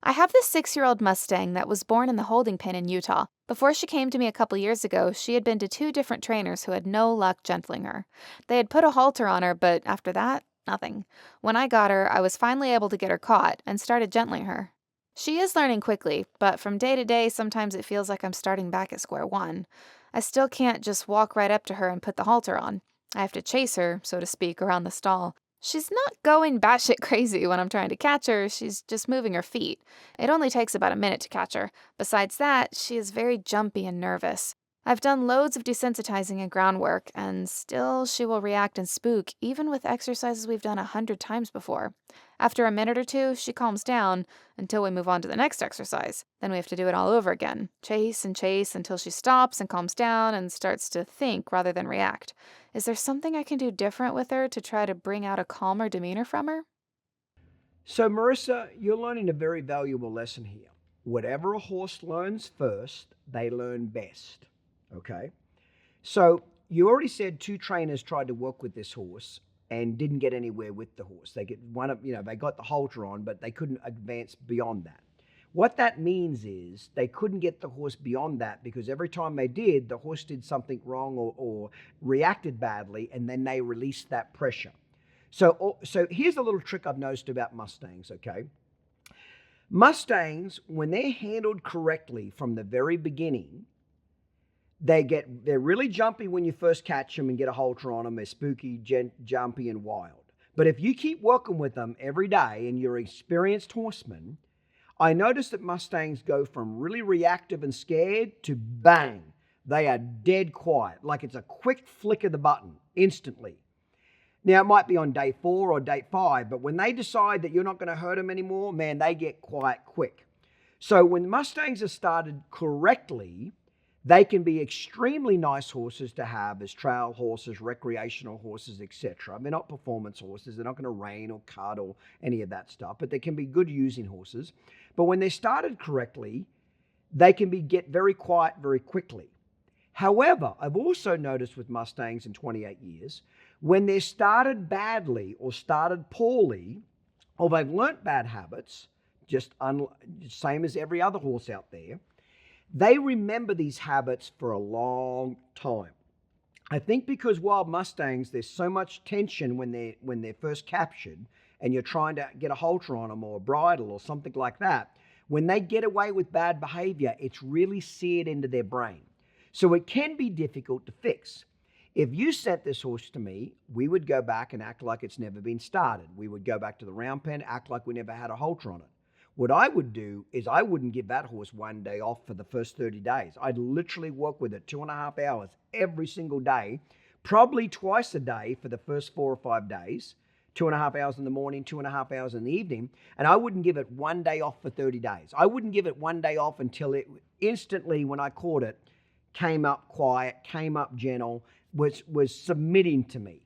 I have this 6-year-old Mustang that was born in the holding pen in Utah. Before she came to me a couple years ago, she had been to 2 different trainers who had no luck gentling her. They had put a halter on her, but after that, nothing. When I got her, I was finally able to get her caught and started gentling her. She is learning quickly, but from day to day, sometimes it feels like I'm starting back at square one. I still can't just walk right up to her and put the halter on. I have to chase her, so to speak, around the stall. She's not going batshit crazy when I'm trying to catch her, she's just moving her feet. It only takes about a minute to catch her. Besides that, she is very jumpy and nervous. I've done loads of desensitizing and groundwork, and still she will react and spook, even with exercises we've done 100 times before. After a minute or two, she calms down until we move on to the next exercise. Then we have to do it all over again. Chase and chase until she stops and calms down and starts to think rather than react. Is there something I can do different with her to try to bring out a calmer demeanor from her? So, Marissa, you're learning a very valuable lesson here. Whatever a horse learns first, they learn best. Okay? So, you already said 2 trainers tried to work with this horse and didn't get anywhere with the horse. They get one of, they got the halter on, but they couldn't advance beyond that. What that means is they couldn't get the horse beyond that because every time they did, the horse did something wrong or reacted badly, and then they released that pressure. So here's a little trick I've noticed about Mustangs, okay? Mustangs, when they're handled correctly from the very beginning, they're really jumpy when you first catch them and get a halter on them. They're spooky, jumpy, and wild. But if you keep working with them every day and you're an experienced horseman, I noticed that Mustangs go from really reactive and scared to bang. They are dead quiet, like it's a quick flick of the button, instantly. Now, it might be on day 4 or day 5, but when they decide that you're not going to hurt them anymore, man, they get quiet quick. So when Mustangs are started correctly, they can be extremely nice horses to have as trail horses, recreational horses, etc. They're not performance horses. They're not going to rein or cut or any of that stuff, but they can be good using horses. But when they're started correctly, they can get very quiet very quickly. However, I've also noticed with Mustangs in 28 years, when they're started badly or started poorly, or they've learnt bad habits, same as every other horse out there, they remember these habits for a long time. I think because wild Mustangs, there's so much tension when they're first captured and you're trying to get a halter on them or a bridle or something like that. When they get away with bad behavior, it's really seared into their brain. So it can be difficult to fix. If you sent this horse to me, we would go back and act like it's never been started. We would go back to the round pen, act like we never had a halter on it. What I would do is I wouldn't give that horse one day off for the first 30 days. I'd literally work with it 2.5 hours every single day, probably twice a day for the first 4 or 5 days, 2.5 hours in the morning, 2.5 hours in the evening, and I wouldn't give it one day off for 30 days. I wouldn't give it one day off until it instantly, when I caught it, came up quiet, came up gentle, was submitting to me.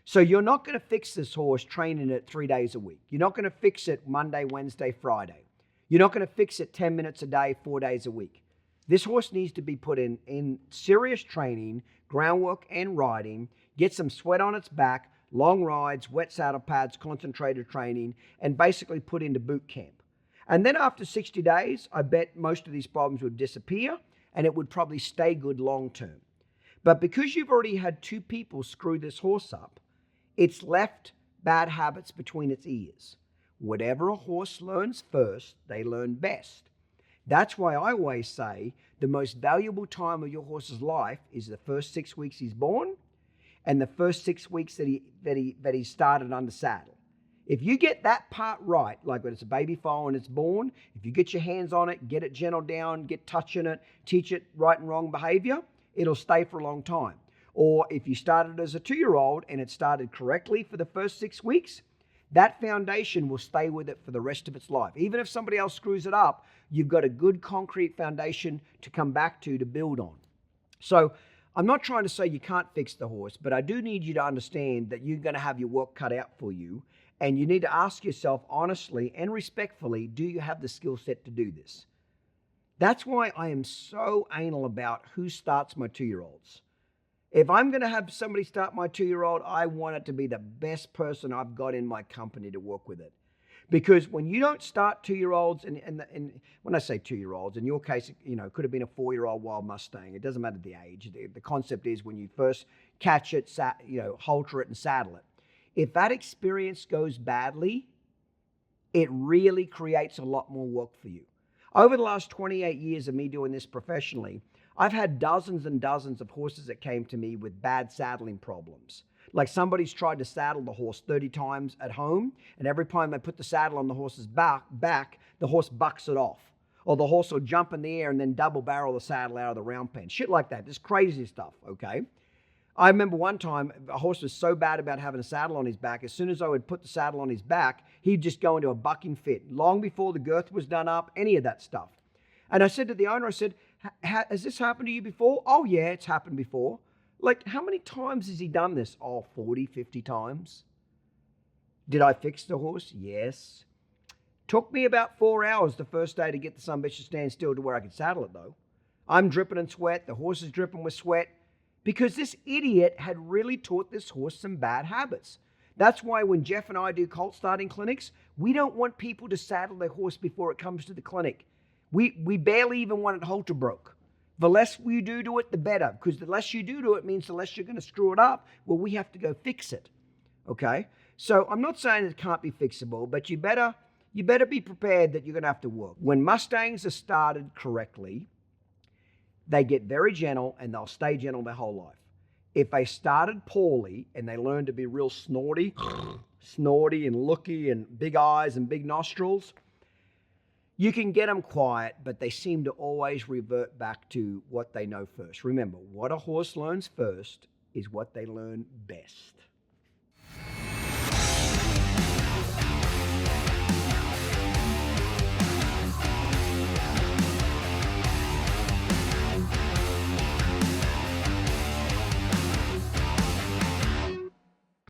So you're not going to fix this horse training it 3 days a week. You're not going to fix it Monday, Wednesday, Friday. You're not going to fix it 10 minutes a day, 4 days a week. This horse needs to be put in serious training, groundwork and riding, get some sweat on its back, long rides, wet saddle pads, concentrated training, and basically put into boot camp. And then after 60 days, I bet most of these problems would disappear and it would probably stay good long term. But because you've already had 2 people screw this horse up, it's left bad habits between its ears. Whatever a horse learns first, they learn best. That's why I always say the most valuable time of your horse's life is the first 6 weeks he's born and the first 6 weeks that he started under saddle. If you get that part right, like when it's a baby foal and it's born, if you get your hands on it, get it gentle down, get touching it, teach it right and wrong behavior, it'll stay for a long time. Or if you started as a 2-year-old and it started correctly for the first 6 weeks, that foundation will stay with it for the rest of its life. Even if somebody else screws it up, you've got a good concrete foundation to come back to build on. So I'm not trying to say you can't fix the horse, but I do need you to understand that you're going to have your work cut out for you. And you need to ask yourself honestly and respectfully, do you have the skill set to do this? That's why I am so anal about who starts my 2-year-olds. If I'm going to have somebody start my 2-year-old, I want it to be the best person I've got in my company to work with it. Because when you don't start 2-year-olds, and when I say 2-year-olds, in your case, it could have been a 4-year-old wild Mustang. It doesn't matter the age. The concept is when you first catch it, halter it and saddle it. If that experience goes badly, it really creates a lot more work for you. Over the last 28 years of me doing this professionally, I've had dozens and dozens of horses that came to me with bad saddling problems. Like somebody's tried to saddle the horse 30 times at home, and every time they put the saddle on the horse's back, the horse bucks it off. Or the horse will jump in the air and then double barrel the saddle out of the round pen. Shit like that. Just crazy stuff, okay? I remember one time a horse was so bad about having a saddle on his back, as soon as I would put the saddle on his back, he'd just go into a bucking fit, long before the girth was done up, any of that stuff. And I said to the owner, I said, has this happened to you before? Oh, yeah, it's happened before. Like, how many times has he done this? Oh, 40, 50 times. Did I fix the horse? Yes. Took me about 4 hours the first day to get the son bitch to stand still to where I could saddle it, though. I'm dripping in sweat. The horse is dripping with sweat. Because this idiot had really taught this horse some bad habits. That's why when Jeff and I do colt starting clinics, we don't want people to saddle their horse before it comes to the clinic. We barely even want it halter broke. The less we do to it, the better. Because the less you do to it means the less you're going to screw it up. Well, we have to go fix it. Okay? So I'm not saying it can't be fixable, but you better be prepared that you're going to have to work. When Mustangs are started correctly, they get very gentle and they'll stay gentle their whole life. If they started poorly and they learn to be real snorty and looky and big eyes and big nostrils, you can get them quiet, but they seem to always revert back to what they know first. Remember, what a horse learns first is what they learn best.